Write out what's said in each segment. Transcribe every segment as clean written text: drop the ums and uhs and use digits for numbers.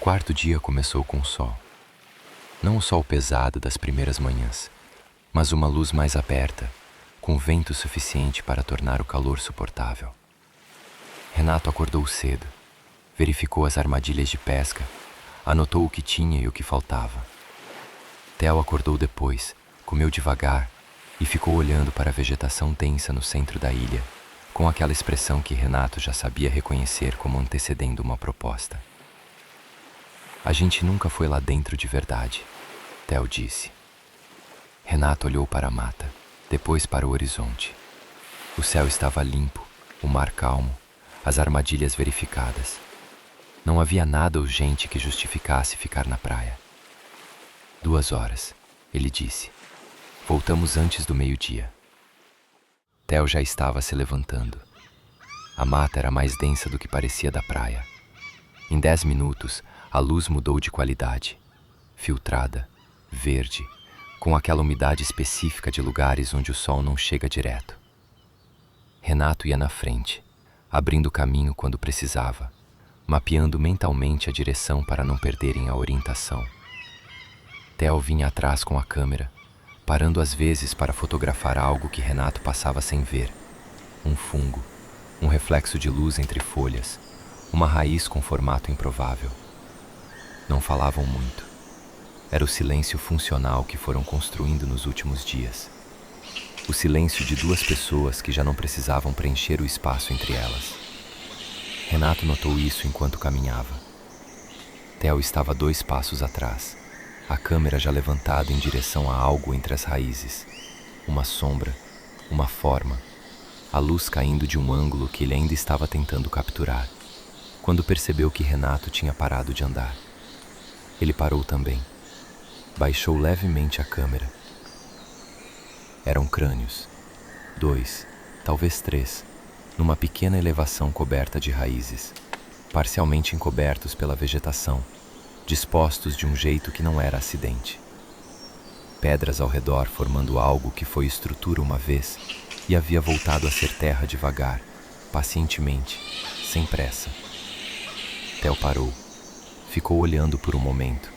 quarto dia começou com o sol. Não o sol pesado das primeiras manhãs, mas uma luz mais aberta, com vento suficiente para tornar o calor suportável. Renato acordou cedo, verificou as armadilhas de pesca, anotou o que tinha e o que faltava. Theo acordou depois, comeu devagar e ficou olhando para a vegetação densa no centro da ilha, com aquela expressão que Renato já sabia reconhecer como antecedendo uma proposta. A gente nunca foi lá dentro de verdade, Theo disse. Renato olhou para a mata, depois para o horizonte. O céu estava limpo, o mar calmo, as armadilhas verificadas. Não havia nada urgente que justificasse ficar na praia. 2 horas, ele disse. Voltamos antes do meio-dia. Theo já estava se levantando. A mata era mais densa do que parecia da praia. Em 10 minutos, a luz mudou de qualidade. Filtrada, verde, com aquela umidade específica de lugares onde o sol não chega direto. Renato ia na frente, abrindo caminho quando precisava, mapeando mentalmente a direção para não perderem a orientação. Theo vinha atrás com a câmera, parando às vezes para fotografar algo que Renato passava sem ver. Um fungo, um reflexo de luz entre folhas, uma raiz com formato improvável. Não falavam muito. Era o silêncio funcional que foram construindo nos últimos dias. O silêncio de 2 pessoas que já não precisavam preencher o espaço entre elas. Renato notou isso enquanto caminhava. Theo estava 2 passos atrás, a câmera já levantada em direção a algo entre as raízes. Uma sombra, uma forma, a luz caindo de um ângulo que ele ainda estava tentando capturar, quando percebeu que Renato tinha parado de andar. Ele parou também. Baixou levemente a câmera. Eram crânios. 2, talvez 3, numa pequena elevação coberta de raízes, parcialmente encobertos pela vegetação, dispostos de um jeito que não era acidente. Pedras ao redor formando algo que foi estrutura uma vez e havia voltado a ser terra devagar, pacientemente, sem pressa. Theo parou. Ficou olhando por um momento,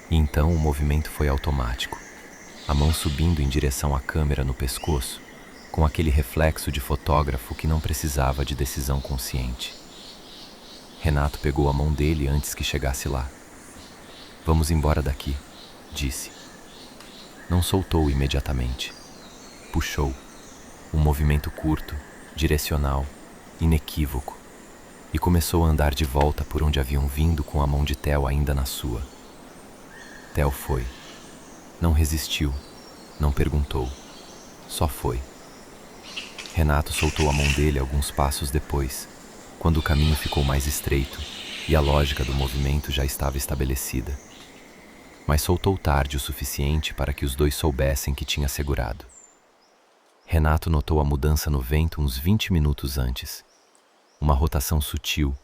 e então o movimento foi automático, a mão subindo em direção à câmera no pescoço, com aquele reflexo de fotógrafo que não precisava de decisão consciente. Renato pegou a mão dele antes que chegasse lá. "Vamos embora daqui", disse. Não soltou imediatamente. Puxou. Um movimento curto, direcional, inequívoco. E começou a andar de volta por onde haviam vindo com a mão de Theo ainda na sua. Theo foi. Não resistiu, não perguntou. Só foi. Renato soltou a mão dele alguns passos depois, quando o caminho ficou mais estreito e a lógica do movimento já estava estabelecida. Mas soltou tarde o suficiente para que os 2 soubessem que tinha segurado. Renato notou a mudança no vento uns 20 minutos antes. Uma rotação sutil,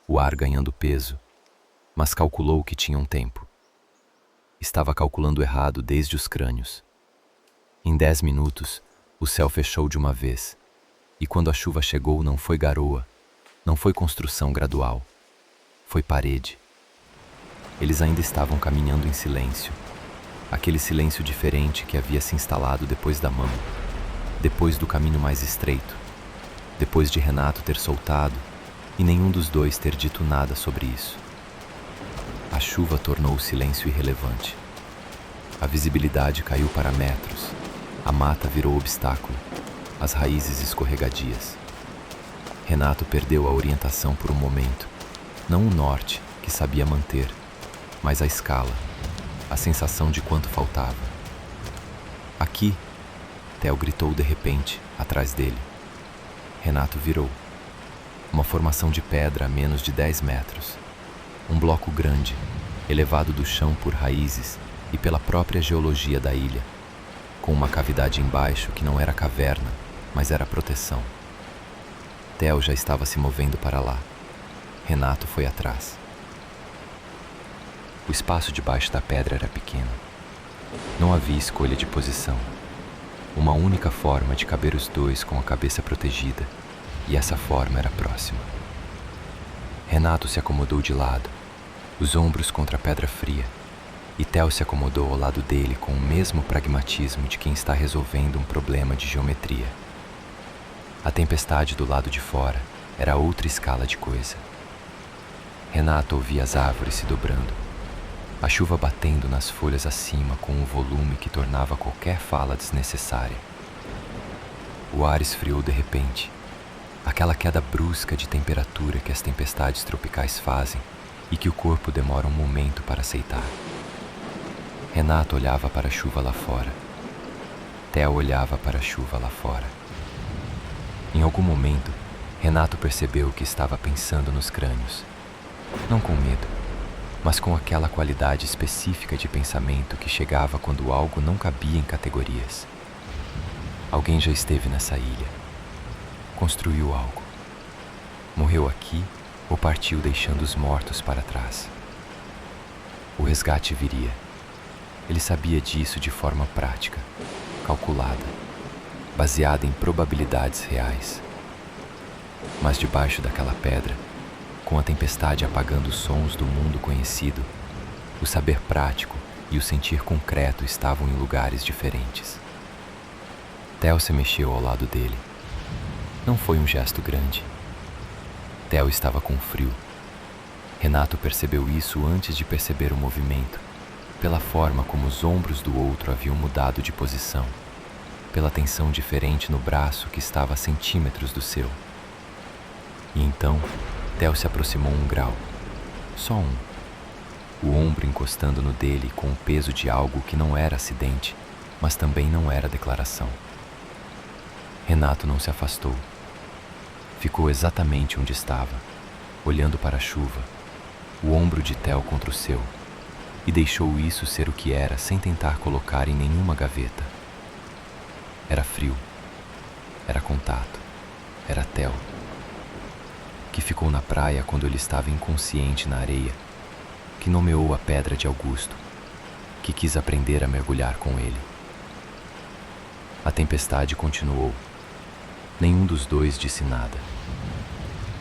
o ar ganhando peso, mas calculou que tinha um tempo. Estava calculando errado desde os crânios. Em 10 minutos, o céu fechou de uma vez, e quando a chuva chegou não foi garoa, não foi construção gradual, foi parede. Eles ainda estavam caminhando em silêncio, aquele silêncio diferente que havia se instalado depois da mão, depois do caminho mais estreito, depois de Renato ter soltado e nenhum dos 2 ter dito nada sobre isso. A chuva tornou o silêncio irrelevante. A visibilidade caiu para metros, a mata virou obstáculo, as raízes escorregadias. Renato perdeu a orientação por um momento, não o norte, que sabia manter, mas a escala, a sensação de quanto faltava. "Aqui!" Theo gritou de repente, atrás dele. Renato virou. Uma formação de pedra a menos de 10 metros. Um bloco grande, elevado do chão por raízes e pela própria geologia da ilha, com uma cavidade embaixo que não era caverna, mas era proteção. Theo já estava se movendo para lá. Renato foi atrás. O espaço debaixo da pedra era pequeno. Não havia escolha de posição. Uma única forma de caber os 2 com a cabeça protegida, e essa forma era próxima. Renato se acomodou de lado, os ombros contra a pedra fria, e Theo se acomodou ao lado dele com o mesmo pragmatismo de quem está resolvendo um problema de geometria. A tempestade do lado de fora era outra escala de coisa. Renato ouvia as árvores se dobrando, a chuva batendo nas folhas acima com um volume que tornava qualquer fala desnecessária. O ar esfriou de repente, aquela queda brusca de temperatura que as tempestades tropicais fazem e que o corpo demora um momento para aceitar. Renato olhava para a chuva lá fora. Theo olhava para a chuva lá fora. Em algum momento, Renato percebeu que estava pensando nos crânios. Não com medo, mas com aquela qualidade específica de pensamento que chegava quando algo não cabia em categorias. Alguém já esteve nessa ilha. Construiu algo. Morreu aqui ou partiu deixando os mortos para trás. O resgate viria. Ele sabia disso de forma prática, calculada, baseada em probabilidades reais. Mas debaixo daquela pedra, com a tempestade apagando os sons do mundo conhecido, o saber prático e o sentir concreto estavam em lugares diferentes. Theo se mexeu ao lado dele. Não foi um gesto grande. Theo estava com frio. Renato percebeu isso antes de perceber o movimento, pela forma como os ombros do outro haviam mudado de posição, pela tensão diferente no braço que estava a centímetros do seu. E então, Theo se aproximou 1 grau, só 1. O ombro encostando no dele com o peso de algo que não era acidente, mas também não era declaração. Renato não se afastou. Ficou exatamente onde estava, olhando para a chuva, o ombro de Theo contra o seu, e deixou isso ser o que era sem tentar colocar em nenhuma gaveta. Era frio, era contato, era Theo, que ficou na praia quando ele estava inconsciente na areia, que nomeou a pedra de Augusto, que quis aprender a mergulhar com ele. A tempestade continuou. Nenhum dos dois disse nada.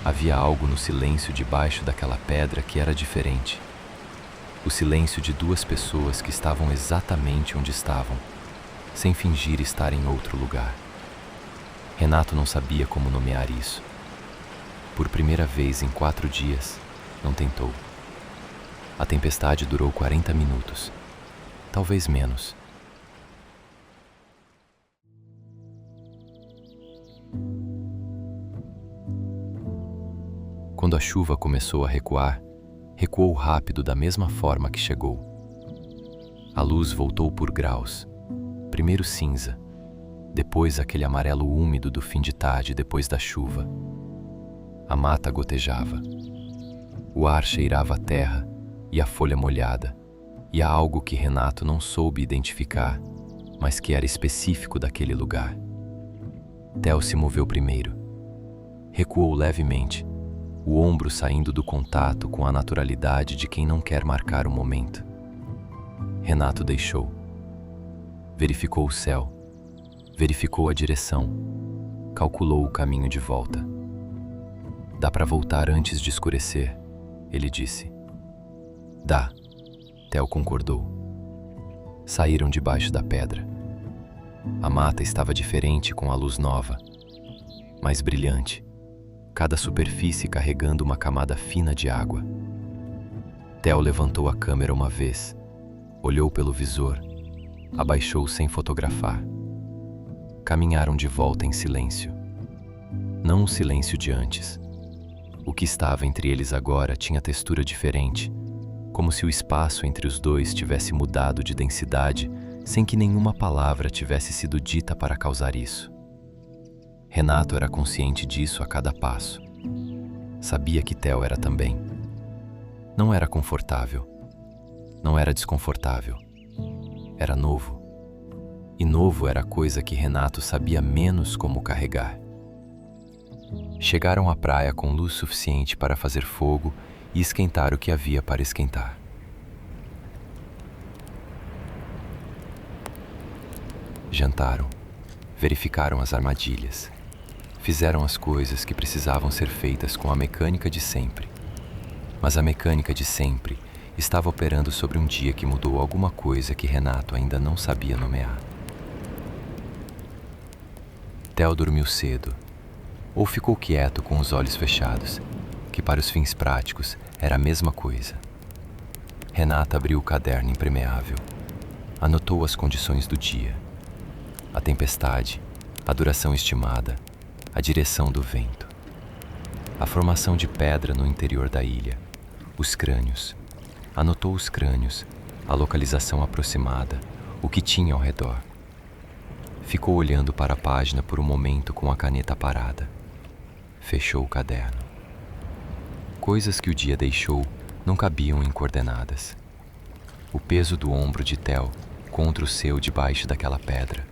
Havia algo no silêncio debaixo daquela pedra que era diferente. O silêncio de 2 pessoas que estavam exatamente onde estavam, sem fingir estar em outro lugar. Renato não sabia como nomear isso. Por primeira vez em 4 dias, não tentou. A tempestade durou 40 minutos, talvez menos. Quando a chuva começou a recuar, recuou rápido da mesma forma que chegou. A luz voltou por graus. Primeiro cinza, depois aquele amarelo úmido do fim de tarde depois da chuva. A mata gotejava. O ar cheirava a terra e a folha molhada, e a algo que Renato não soube identificar, mas que era específico daquele lugar. Theo se moveu primeiro. Recuou levemente, o ombro saindo do contato com a naturalidade de quem não quer marcar o momento. Renato deixou. Verificou o céu, verificou a direção, calculou o caminho de volta. Dá para voltar antes de escurecer, ele disse. Dá, Theo concordou. Saíram debaixo da pedra. A mata estava diferente com a luz nova, mais brilhante, cada superfície carregando uma camada fina de água. Theo levantou a câmera uma vez, olhou pelo visor, abaixou sem fotografar. Caminharam de volta em silêncio. Não o silêncio de antes. O que estava entre eles agora tinha textura diferente, como se o espaço entre os dois tivesse mudado de densidade sem que nenhuma palavra tivesse sido dita para causar isso. Renato era consciente disso a cada passo. Sabia que Theo era também. Não era confortável. Não era desconfortável. Era novo. E novo era a coisa que Renato sabia menos como carregar. Chegaram à praia com luz suficiente para fazer fogo e esquentar o que havia para esquentar. Jantaram, verificaram as armadilhas, fizeram as coisas que precisavam ser feitas com a mecânica de sempre. Mas a mecânica de sempre estava operando sobre um dia que mudou alguma coisa que Renato ainda não sabia nomear. Theo dormiu cedo, ou ficou quieto com os olhos fechados, que para os fins práticos era a mesma coisa. Renata abriu o caderno impermeável, anotou as condições do dia, a tempestade, a duração estimada, a direção do vento, a formação de pedra no interior da ilha, os crânios. Anotou os crânios, a localização aproximada, o que tinha ao redor. Ficou olhando para a página por um momento com a caneta parada. Fechou o caderno. Coisas que o dia deixou não cabiam em coordenadas. O peso do ombro de Theo contra o seu debaixo daquela pedra.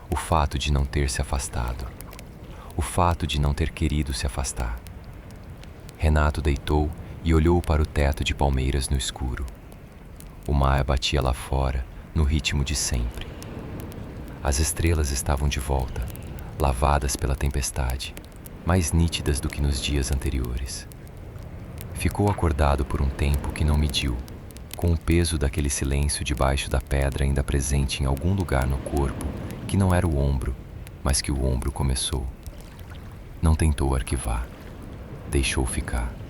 O fato de não ter se afastado. O fato de não ter querido se afastar. Renato deitou e olhou para o teto de palmeiras no escuro. O mar batia lá fora, no ritmo de sempre. As estrelas estavam de volta, lavadas pela tempestade, mais nítidas do que nos dias anteriores. Ficou acordado por um tempo que não mediu, com o peso daquele silêncio debaixo da pedra ainda presente em algum lugar no corpo, que não era o ombro, mas que o ombro começou. Não tentou arquivar, deixou ficar.